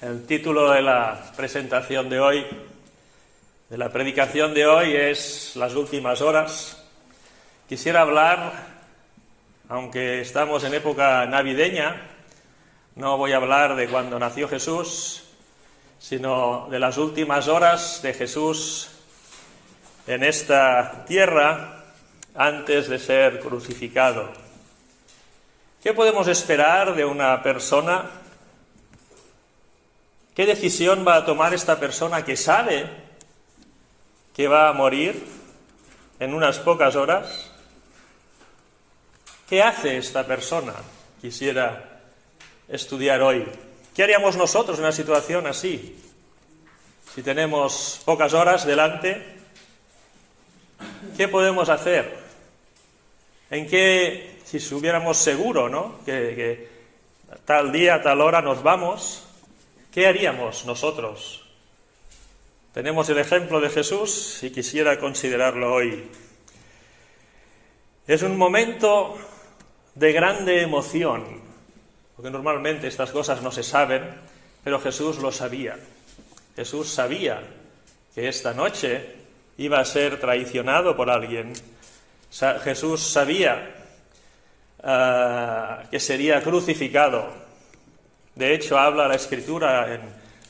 El título de la presentación de hoy, de la predicación de hoy, es Las últimas horas. Quisiera hablar, aunque estamos en época navideña, no voy a hablar de cuando nació Jesús, sino de las últimas horas de Jesús en esta tierra antes de ser crucificado. ¿Qué podemos esperar de una persona? ¿Qué decisión va a tomar esta persona que sabe que va a morir en unas pocas horas? ¿Qué hace esta persona? Quisiera estudiar hoy. ¿Qué haríamos nosotros en una situación así? Si tenemos pocas horas delante, ¿qué podemos hacer? Si estuviéramos seguros, ¿no? que tal día, tal hora nos vamos, ¿qué haríamos nosotros? Tenemos el ejemplo de Jesús y quisiera considerarlo hoy. Es un momento de grande emoción, porque normalmente estas cosas no se saben, pero Jesús lo sabía. Jesús sabía que esta noche iba a ser traicionado por alguien. Jesús sabía que sería crucificado. De hecho, habla la Escritura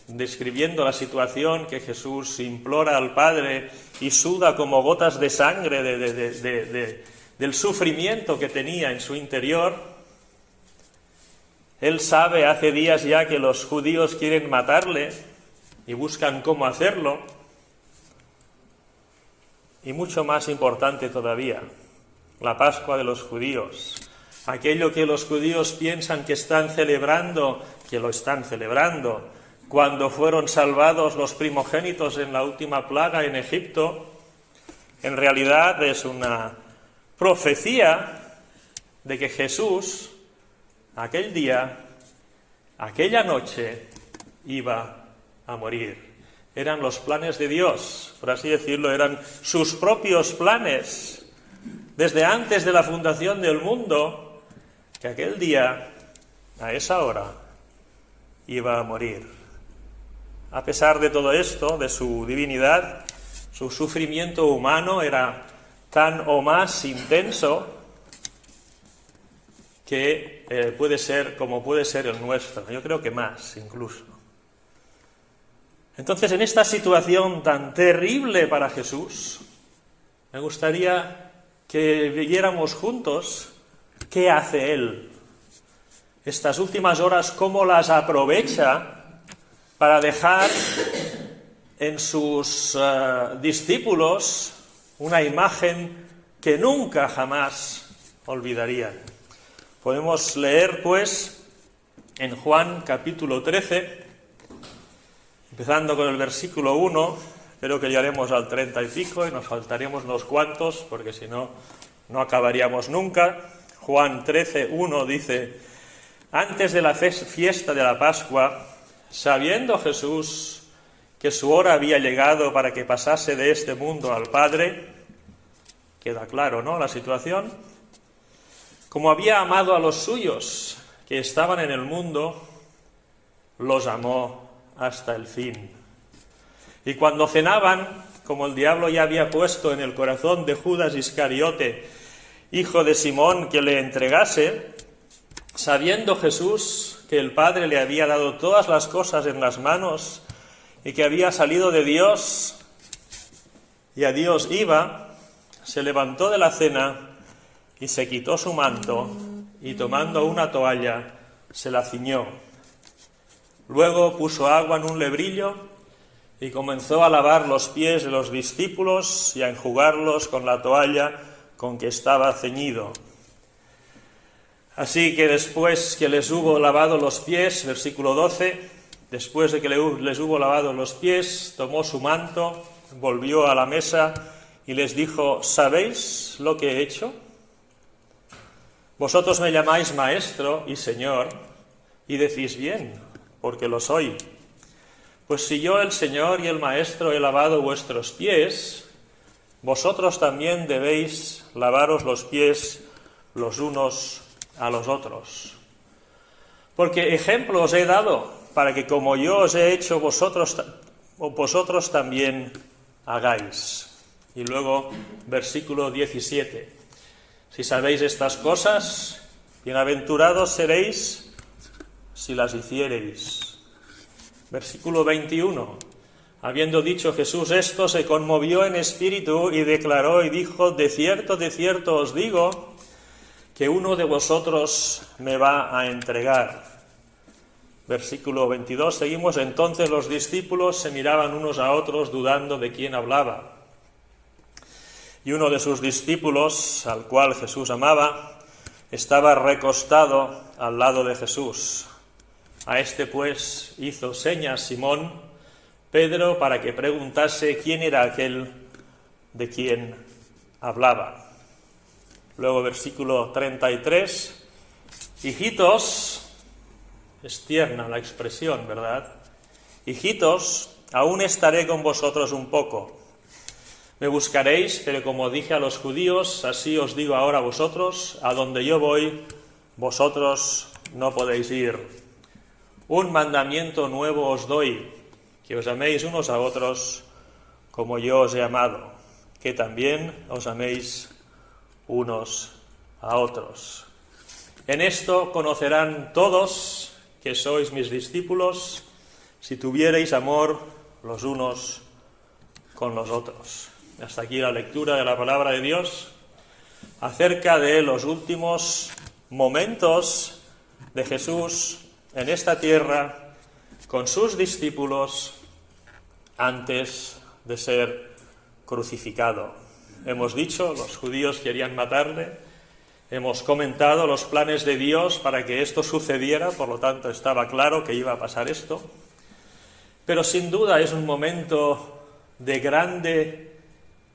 describiendo la situación que Jesús implora al Padre y suda como gotas de sangre del sufrimiento que tenía en su interior. Él sabe hace días ya que los judíos quieren matarle y buscan cómo hacerlo. Y mucho más importante todavía, la Pascua de los judíos. Aquello que los judíos piensan que están celebrando, que lo están celebrando, cuando fueron salvados los primogénitos en la última plaga en Egipto, en realidad es una profecía de que Jesús, aquel día, aquella noche, iba a morir. Eran los planes de Dios, por así decirlo, eran sus propios planes, desde antes de la fundación del mundo, que aquel día, a esa hora, iba a morir. A pesar de todo esto, de su divinidad, su sufrimiento humano era tan o más intenso que puede ser como puede ser el nuestro. Yo creo que más, incluso. Entonces, en esta situación tan terrible para Jesús, me gustaría que viéramos juntos qué hace Él. Estas últimas horas, cómo las aprovecha para dejar en sus discípulos una imagen que nunca jamás olvidarían. Podemos leer, pues, en Juan capítulo 13, empezando con el versículo 1, creo que llegaremos al 30 y pico y nos faltaríamos unos cuantos, porque si no, no acabaríamos nunca. Juan 13, 1 dice: antes de la fiesta de la Pascua, sabiendo Jesús que su hora había llegado para que pasase de este mundo al Padre, queda claro, ¿no?, la situación. Como había amado a los suyos que estaban en el mundo, los amó hasta el fin. Y cuando cenaban, como el diablo ya había puesto en el corazón de Judas Iscariote, hijo de Simón, que le entregase, sabiendo Jesús que el Padre le había dado todas las cosas en las manos y que había salido de Dios y a Dios iba, se levantó de la cena y se quitó su manto y tomando una toalla se la ciñó. Luego puso agua en un lebrillo y comenzó a lavar los pies de los discípulos y a enjugarlos con la toalla con que estaba ceñido. Así que después que les hubo lavado los pies, versículo 12, después de que les hubo lavado los pies, tomó su manto, volvió a la mesa y les dijo: ¿sabéis lo que he hecho? Vosotros me llamáis maestro y señor, y decís bien, porque lo soy. Pues si yo, el Señor y el Maestro, he lavado vuestros pies, vosotros también debéis lavaros los pies los unos a los otros. Porque ejemplo os he dado, para que como yo os he hecho vosotros también hagáis. Y luego, versículo 17. Si sabéis estas cosas, bienaventurados seréis si las hiciereis. Versículo 21. Habiendo dicho Jesús esto, se conmovió en espíritu y declaró y dijo: de cierto os digo, que uno de vosotros me va a entregar. Versículo 22, seguimos. Entonces los discípulos se miraban unos a otros, dudando de quién hablaba. Y uno de sus discípulos, al cual Jesús amaba, estaba recostado al lado de Jesús. A este pues hizo señas Simón Pedro para que preguntase quién era aquel de quien hablaba. Luego versículo 33, hijitos, es tierna la expresión, ¿verdad? Hijitos, aún estaré con vosotros un poco. Me buscaréis, pero como dije a los judíos, así os digo ahora a vosotros, a donde yo voy, vosotros no podéis ir. Un mandamiento nuevo os doy, que os améis unos a otros como yo os he amado, que también os améis unos a otros. En esto conocerán todos que sois mis discípulos, si tuviereis amor los unos con los otros. Hasta aquí la lectura de la palabra de Dios acerca de los últimos momentos de Jesús en esta tierra con sus discípulos antes de ser crucificado. Hemos dicho, los judíos querían matarle, hemos comentado los planes de Dios para que esto sucediera, por lo tanto estaba claro que iba a pasar esto, pero sin duda es un momento de grande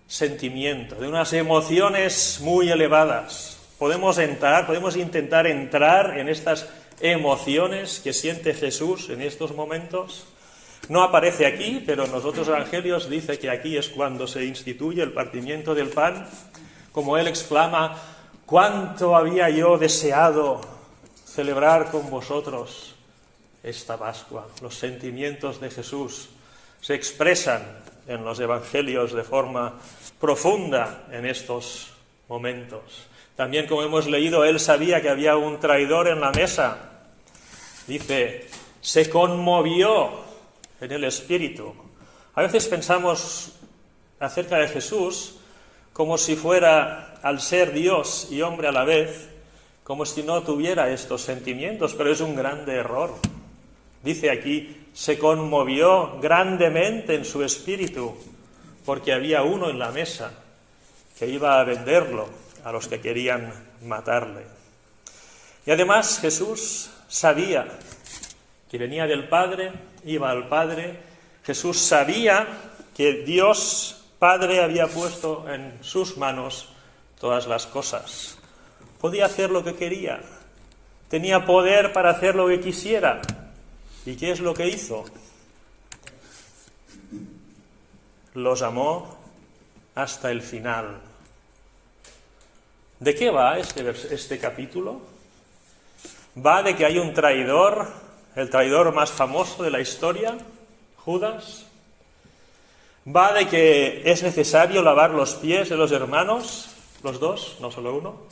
sentimiento, de unas emociones muy elevadas. Podemos intentar entrar en estas emociones que siente Jesús en estos momentos. No aparece aquí, pero en los otros evangelios dice que aquí es cuando se instituye el partimiento del pan, como él exclama: «¿Cuánto había yo deseado celebrar con vosotros esta Pascua?». Los sentimientos de Jesús se expresan en los evangelios de forma profunda en estos momentos. También, como hemos leído, él sabía que había un traidor en la mesa. Dice, se conmovió en el espíritu. A veces pensamos acerca de Jesús como si fuera, al ser Dios y hombre a la vez, como si no tuviera estos sentimientos, pero es un grande error. Dice aquí, se conmovió grandemente en su espíritu, porque había uno en la mesa que iba a venderlo a los que querían matarle. Y además Jesús sabía que venía del Padre, iba al Padre. Jesús sabía que Dios Padre había puesto en sus manos todas las cosas. Podía hacer lo que quería, tenía poder para hacer lo que quisiera. ¿Y qué es lo que hizo? Los amó hasta el final. ¿De qué va este capítulo? Va de que hay un traidor, el traidor más famoso de la historia, Judas. Va de que es necesario lavar los pies de los hermanos, los dos, no solo uno.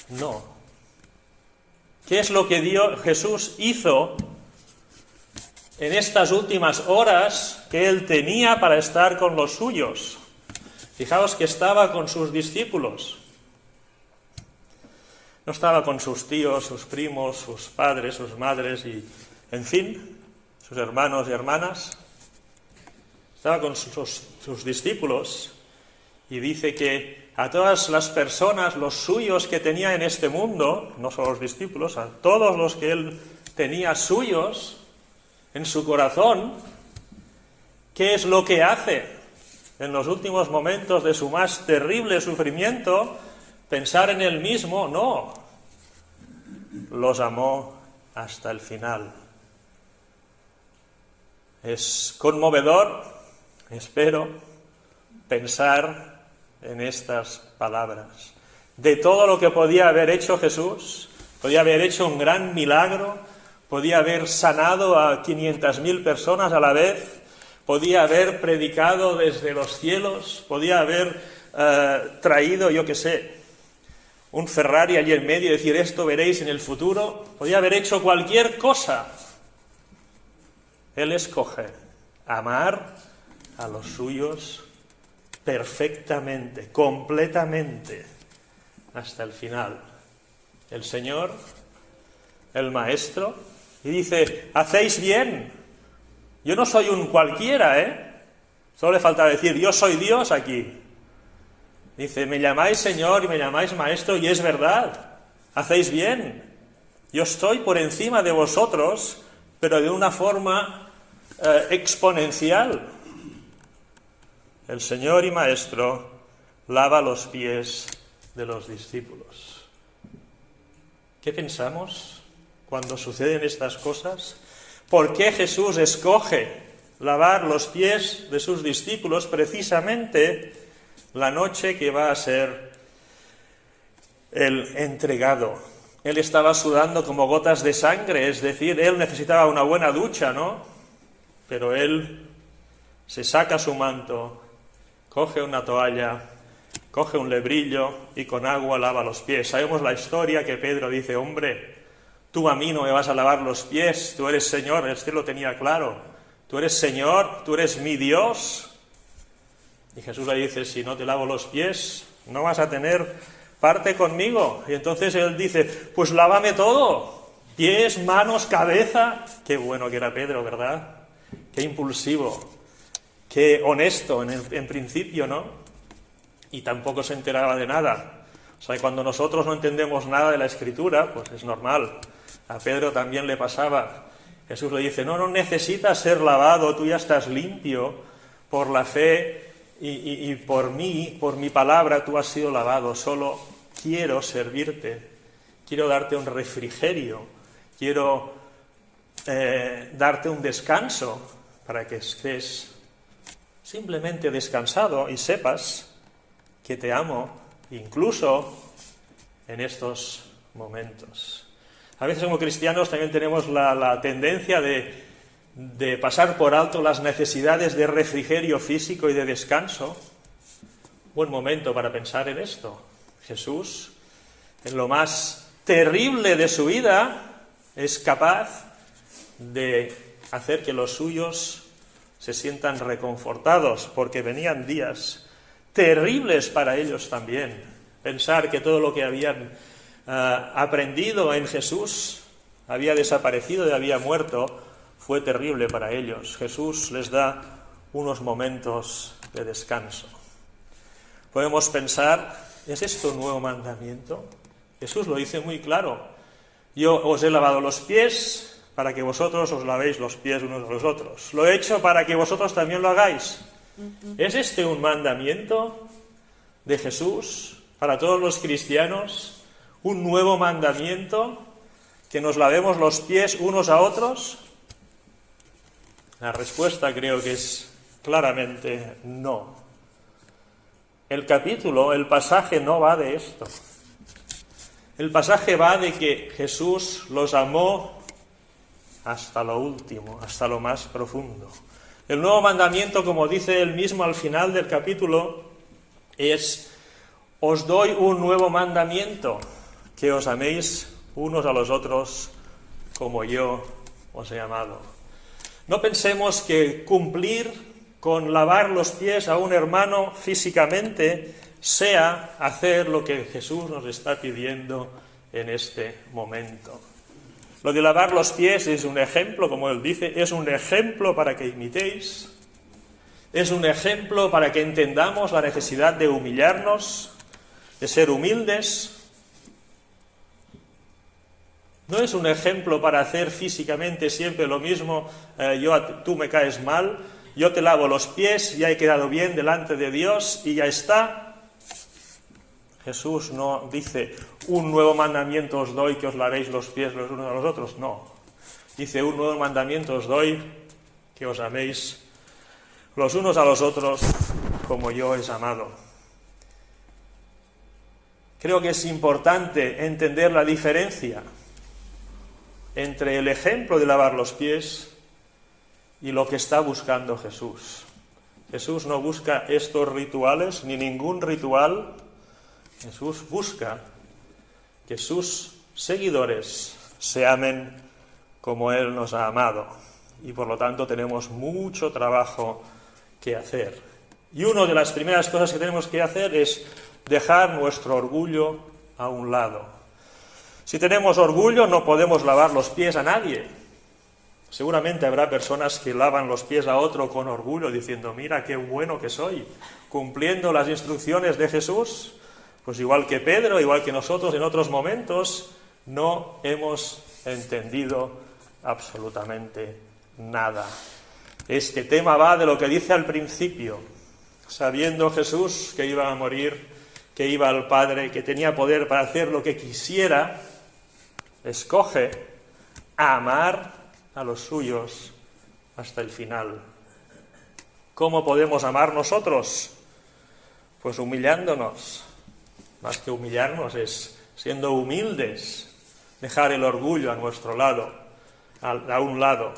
No. ¿Qué es lo que Jesús hizo en estas últimas horas que él tenía para estar con los suyos? Fijaos que estaba con sus discípulos. No estaba con sus tíos, sus primos, sus padres, sus madres y, en fin, sus hermanos y hermanas. Estaba con sus discípulos y dice que a todas las personas, los suyos que tenía en este mundo, no solo los discípulos, a todos los que él tenía suyos en su corazón, ¿qué es lo que hace en los últimos momentos de su más terrible sufrimiento? Pensar en él mismo, no. Los amó hasta el final. Es conmovedor, espero, pensar en estas palabras. De todo lo que podía haber hecho Jesús, podía haber hecho un gran milagro, podía haber sanado a 500.000 personas a la vez, podía haber predicado desde los cielos, podía haber traído, yo qué sé, un Ferrari allí en medio y decir esto veréis en el futuro, podía haber hecho cualquier cosa. Él escoge amar a los suyos perfectamente, completamente, hasta el final. El Señor, el Maestro, y dice, hacéis bien. Yo no soy un cualquiera, Solo le falta decir, yo soy Dios aquí. Dice, me llamáis Señor y me llamáis Maestro, y es verdad, hacéis bien. Yo estoy por encima de vosotros, pero de una forma exponencial. El Señor y Maestro lava los pies de los discípulos. ¿Qué pensamos cuando suceden estas cosas? ¿Por qué Jesús escoge lavar los pies de sus discípulos precisamente la noche que va a ser el entregado? Él estaba sudando como gotas de sangre, es decir, él necesitaba una buena ducha, ¿no? Pero él se saca su manto, coge una toalla, coge un lebrillo y con agua lava los pies. Sabemos la historia que Pedro dice, hombre, tú a mí no me vas a lavar los pies, tú eres Señor, este lo tenía claro, tú eres Señor, tú eres mi Dios. Y Jesús le dice, si no te lavo los pies, no vas a tener parte conmigo. Y entonces él dice, pues lávame todo, pies, manos, cabeza. Qué bueno que era Pedro, ¿verdad? Qué impulsivo, qué honesto en principio, ¿no? Y tampoco se enteraba de nada. O sea, cuando nosotros no entendemos nada de la Escritura, pues es normal. A Pedro también le pasaba. Jesús le dice, no necesitas ser lavado, tú ya estás limpio por la fe y por mí, por mi palabra, tú has sido lavado. Solo quiero servirte, quiero darte un refrigerio, quiero darte un descanso para que estés simplemente descansado y sepas que te amo, incluso en estos momentos. A veces como cristianos también tenemos la tendencia de pasar por alto las necesidades de refrigerio físico y de descanso. Buen momento para pensar en esto. Jesús, en lo más terrible de su vida, es capaz de hacer que los suyos se sientan reconfortados, porque venían días terribles para ellos también. Pensar que todo lo que habían aprendido en Jesús había desaparecido y había muerto, fue terrible para ellos. Jesús les da unos momentos de descanso. Podemos pensar, ¿es esto un nuevo mandamiento? Jesús lo dice muy claro. Yo os he lavado los pies para que vosotros os lavéis los pies unos a los otros. Lo he hecho para que vosotros también lo hagáis. ¿Es este un mandamiento de Jesús para todos los cristianos? ¿Un nuevo mandamiento? ¿Que nos lavemos los pies unos a otros? La respuesta creo que es claramente no. El capítulo, el pasaje no va de esto. El pasaje va de que Jesús los amó hasta lo último, hasta lo más profundo. El nuevo mandamiento, como dice él mismo al final del capítulo, es: os doy un nuevo mandamiento, que os améis unos a los otros como yo os he amado. No pensemos que cumplir con lavar los pies a un hermano físicamente sea hacer lo que Jesús nos está pidiendo en este momento. Lo de lavar los pies es un ejemplo, como él dice, es un ejemplo para que imitéis, es un ejemplo para que entendamos la necesidad de humillarnos, de ser humildes. No es un ejemplo para hacer físicamente siempre lo mismo, tú me caes mal, yo te lavo los pies, ya he quedado bien delante de Dios y ya está. Jesús no dice, un nuevo mandamiento os doy, que os lavéis los pies los unos a los otros. No. Dice, un nuevo mandamiento os doy, que os améis los unos a los otros como yo os he amado. Creo que es importante entender la diferencia entre el ejemplo de lavar los pies y lo que está buscando Jesús. Jesús no busca estos rituales, ni ningún ritual. Jesús busca que sus seguidores se amen como Él nos ha amado. Y por lo tanto tenemos mucho trabajo que hacer. Y una de las primeras cosas que tenemos que hacer es dejar nuestro orgullo a un lado. Si tenemos orgullo no podemos lavar los pies a nadie. Seguramente habrá personas que lavan los pies a otro con orgullo, diciendo, mira qué bueno que soy, cumpliendo las instrucciones de Jesús. Pues igual que Pedro, igual que nosotros en otros momentos, no hemos entendido absolutamente nada. Este tema va de lo que dice al principio. Sabiendo Jesús que iba a morir, que iba al Padre, que tenía poder para hacer lo que quisiera, escoge amar a los suyos hasta el final. ¿Cómo podemos amar nosotros? Pues humillándonos. Más que humillarnos es siendo humildes, dejar el orgullo a nuestro lado, a un lado.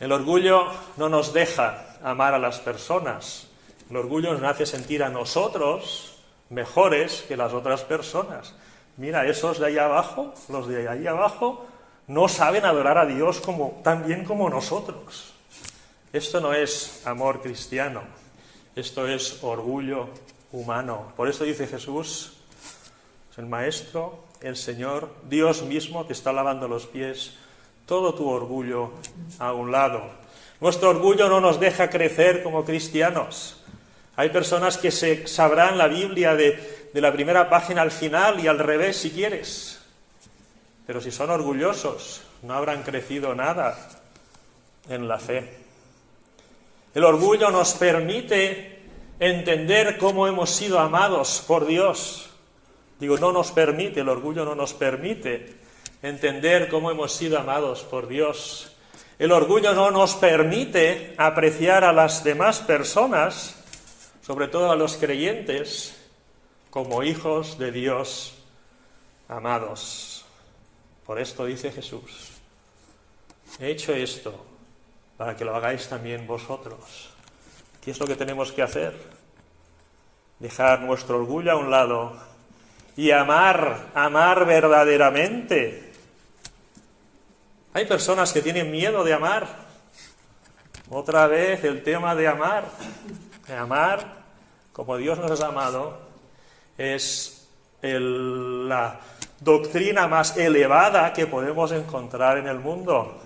El orgullo no nos deja amar a las personas. El orgullo nos hace sentir a nosotros mejores que las otras personas. Mira, esos de ahí abajo, los de ahí abajo, no saben adorar a Dios tan bien como nosotros. Esto no es amor cristiano, esto es orgullo humano. Por eso dice Jesús, el Maestro, el Señor, Dios mismo te está lavando los pies, todo tu orgullo a un lado. Nuestro orgullo no nos deja crecer como cristianos. Hay personas que se sabrán la Biblia de la primera página al final y al revés si quieres. Pero si son orgullosos, no habrán crecido nada en la fe. El orgullo nos permite entender cómo hemos sido amados por Dios. Digo, no nos permite, el orgullo no nos permite entender cómo hemos sido amados por Dios. El orgullo no nos permite apreciar a las demás personas, sobre todo a los creyentes, como hijos de Dios amados. Por esto dice Jesús, he hecho esto para que lo hagáis también vosotros. ¿Qué es lo que tenemos que hacer? Dejar nuestro orgullo a un lado y amar verdaderamente. Hay personas que tienen miedo de amar. Otra vez el tema de amar. Amar como Dios nos ha amado es la doctrina más elevada que podemos encontrar en el mundo.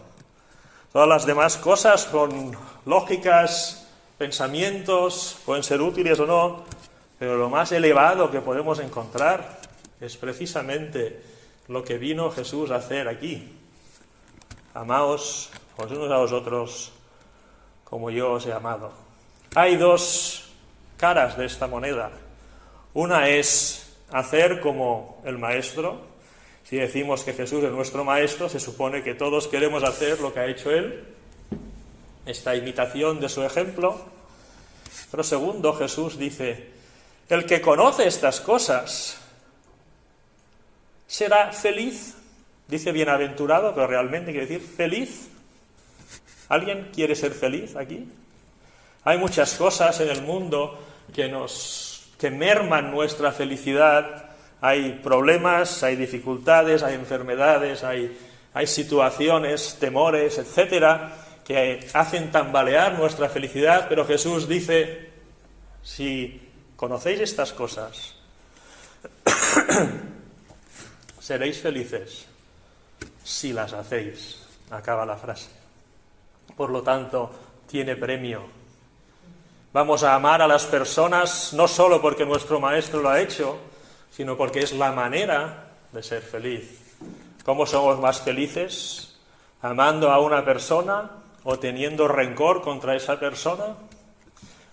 Todas las demás cosas con lógicas, pensamientos, pueden ser útiles o no, pero lo más elevado que podemos encontrar es precisamente lo que vino Jesús a hacer aquí. Amaos los unos a los otros como yo os he amado. Hay dos caras de esta moneda. Una es hacer como el Maestro. Si decimos que Jesús es nuestro Maestro, se supone que todos queremos hacer lo que ha hecho Él, esta imitación de su ejemplo. Pero segundo, Jesús dice, el que conoce estas cosas será feliz. Dice bienaventurado, pero realmente quiere decir feliz. ¿Alguien quiere ser feliz aquí? Hay muchas cosas en el mundo que merman nuestra felicidad. Hay problemas, hay dificultades, hay enfermedades, hay situaciones, temores, etcétera, que hacen tambalear nuestra felicidad, pero Jesús dice, si conocéis estas cosas, seréis felices si las hacéis. Acaba la frase. Por lo tanto, tiene premio. Vamos a amar a las personas no solo porque nuestro Maestro lo ha hecho, sino porque es la manera de ser feliz. ¿Cómo somos más felices? ¿Amando a una persona o teniendo rencor contra esa persona?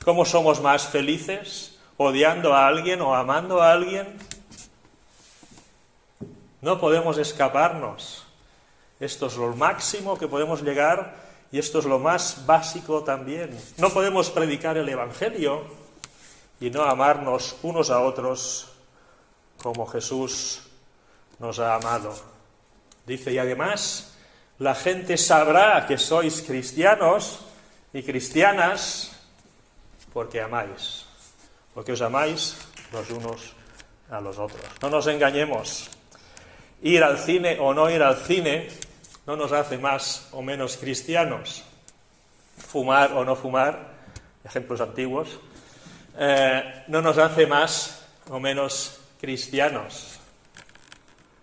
¿Cómo somos más felices? ¿Odiando a alguien o amando a alguien? No podemos escaparnos. Esto es lo máximo que podemos llegar y esto es lo más básico también. No podemos predicar el Evangelio y no amarnos unos a otros como Jesús nos ha amado. Dice, y además la gente sabrá que sois cristianos y cristianas porque amáis, porque os amáis los unos a los otros. No nos engañemos. Ir al cine o no ir al cine no nos hace más o menos cristianos. Fumar o no fumar, ejemplos antiguos, no nos hace más o menos cristianos.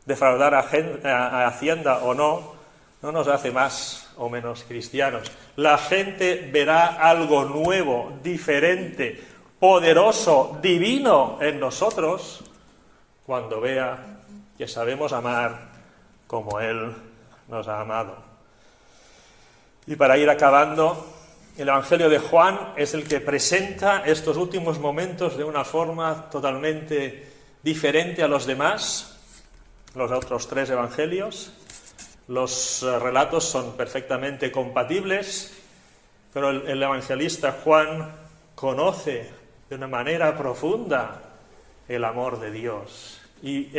Defraudar a Hacienda o no nos hace más o menos cristianos. La gente verá algo nuevo, diferente, poderoso, divino en nosotros cuando vea que sabemos amar como Él nos ha amado. Y para ir acabando, el Evangelio de Juan es el que presenta estos últimos momentos de una forma totalmente diferente a los demás, los otros tres evangelios. Los relatos son perfectamente compatibles, pero el evangelista Juan conoce de una manera profunda el amor de Dios y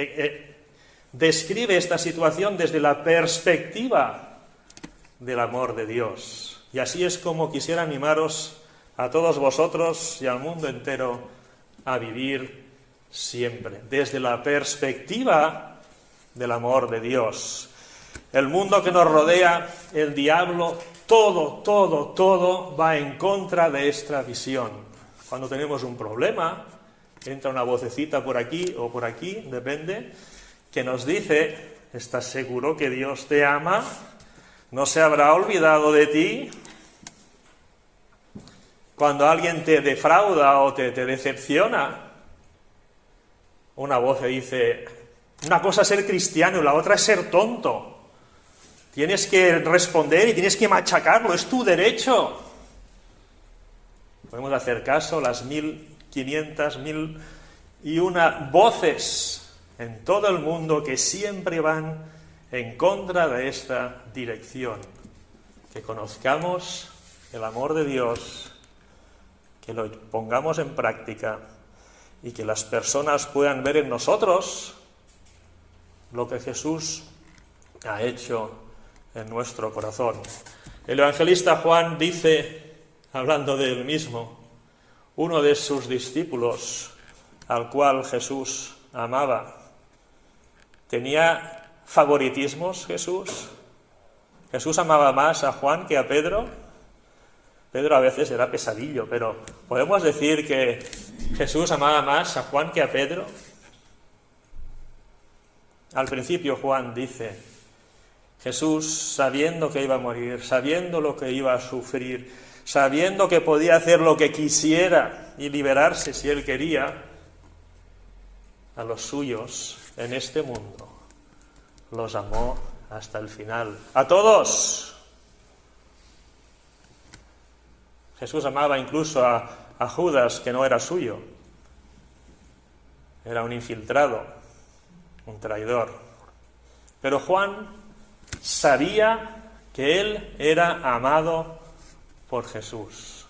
describe esta situación desde la perspectiva del amor de Dios. Y así es como quisiera animaros a todos vosotros y al mundo entero a vivir siempre, desde la perspectiva del amor de Dios. El mundo que nos rodea, el diablo, todo va en contra de esta visión. Cuando tenemos un problema, entra una vocecita por aquí o por aquí, depende, que nos dice, ¿estás seguro que Dios te ama? ¿No se habrá olvidado de ti? Cuando alguien te defrauda o te decepciona, una voz te dice, una cosa es ser cristiano y la otra es ser tonto. Tienes que responder y tienes que machacarlo, es tu derecho. Podemos hacer caso a las 1500, 1001 voces en todo el mundo que siempre van en contra de esta dirección. Que conozcamos el amor de Dios, que lo pongamos en práctica y que las personas puedan ver en nosotros lo que Jesús ha hecho en nuestro corazón. El evangelista Juan dice, hablando de él mismo, uno de sus discípulos, al cual Jesús amaba, ¿tenía favoritismos Jesús? ¿Jesús amaba más a Juan que a Pedro? Pedro a veces era pesadillo, pero ¿podemos decir que Jesús amaba más a Juan que a Pedro? Al principio Juan dice, Jesús, sabiendo que iba a morir, sabiendo lo que iba a sufrir, sabiendo que podía hacer lo que quisiera y liberarse si él quería, a los suyos en este mundo los amó hasta el final. ¡A todos! Jesús amaba incluso a Judas, que no era suyo. Era un infiltrado, un traidor. Pero Juan sabía que él era amado por Jesús.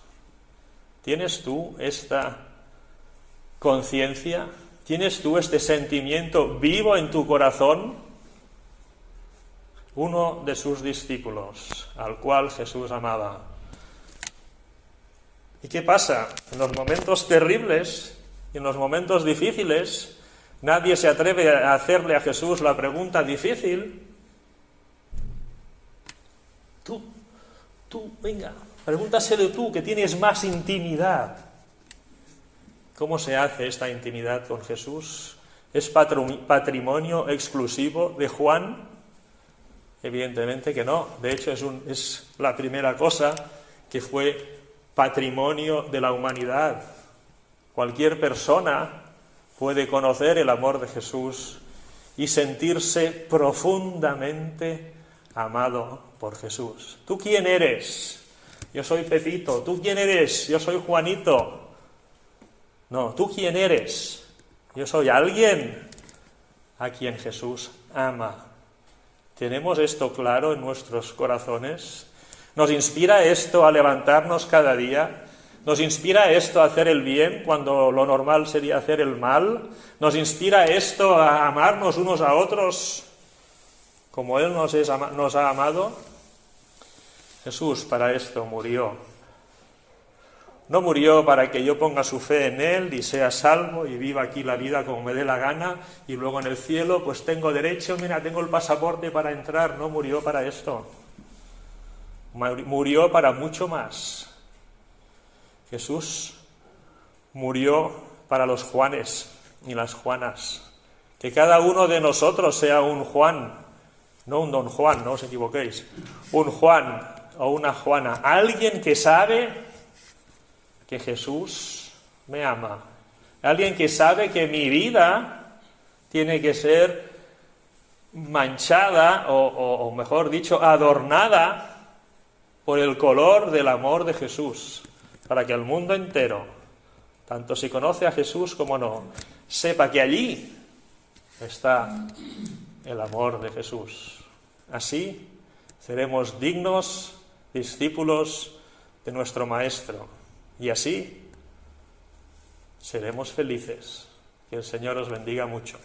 ¿Tienes tú esta conciencia? ¿Tienes tú este sentimiento vivo en tu corazón? Uno de sus discípulos, al cual Jesús amaba. ¿Y qué pasa? En los momentos terribles y en los momentos difíciles, nadie se atreve a hacerle a Jesús la pregunta difícil. Tú, venga, pregúntaselo tú, que tienes más intimidad. ¿Cómo se hace esta intimidad con Jesús? ¿Es patrimonio exclusivo de Juan? Evidentemente que no. De hecho, es la primera cosa que fue patrimonio de la humanidad. Cualquier persona puede conocer el amor de Jesús y sentirse profundamente amado por Jesús. ¿Tú quién eres? Yo soy Pepito. ¿Tú quién eres? Yo soy Juanito. No, ¿tú quién eres? Yo soy alguien a quien Jesús ama. ¿Tenemos esto claro en nuestros corazones? ¿Nos inspira esto a levantarnos cada día? ¿Nos inspira esto a hacer el bien cuando lo normal sería hacer el mal? ¿Nos inspira esto a amarnos unos a otros como Él nos ha amado, Jesús para esto murió. No murió para que yo ponga su fe en Él y sea salvo y viva aquí la vida como me dé la gana y luego en el cielo pues tengo derecho, mira, tengo el pasaporte para entrar. No murió para esto. Murió para mucho más. Jesús murió para los Juanes y las Juanas. Que cada uno de nosotros sea un Juan, no un don Juan, no os equivoquéis. Un Juan o una Juana. Alguien que sabe que Jesús me ama. Alguien que sabe que mi vida tiene que ser manchada, o mejor dicho, adornada por el color del amor de Jesús, para que el mundo entero, tanto si conoce a Jesús como no, sepa que allí está el amor de Jesús. Así seremos dignos discípulos de nuestro Maestro. Y así seremos felices. Que el Señor os bendiga mucho.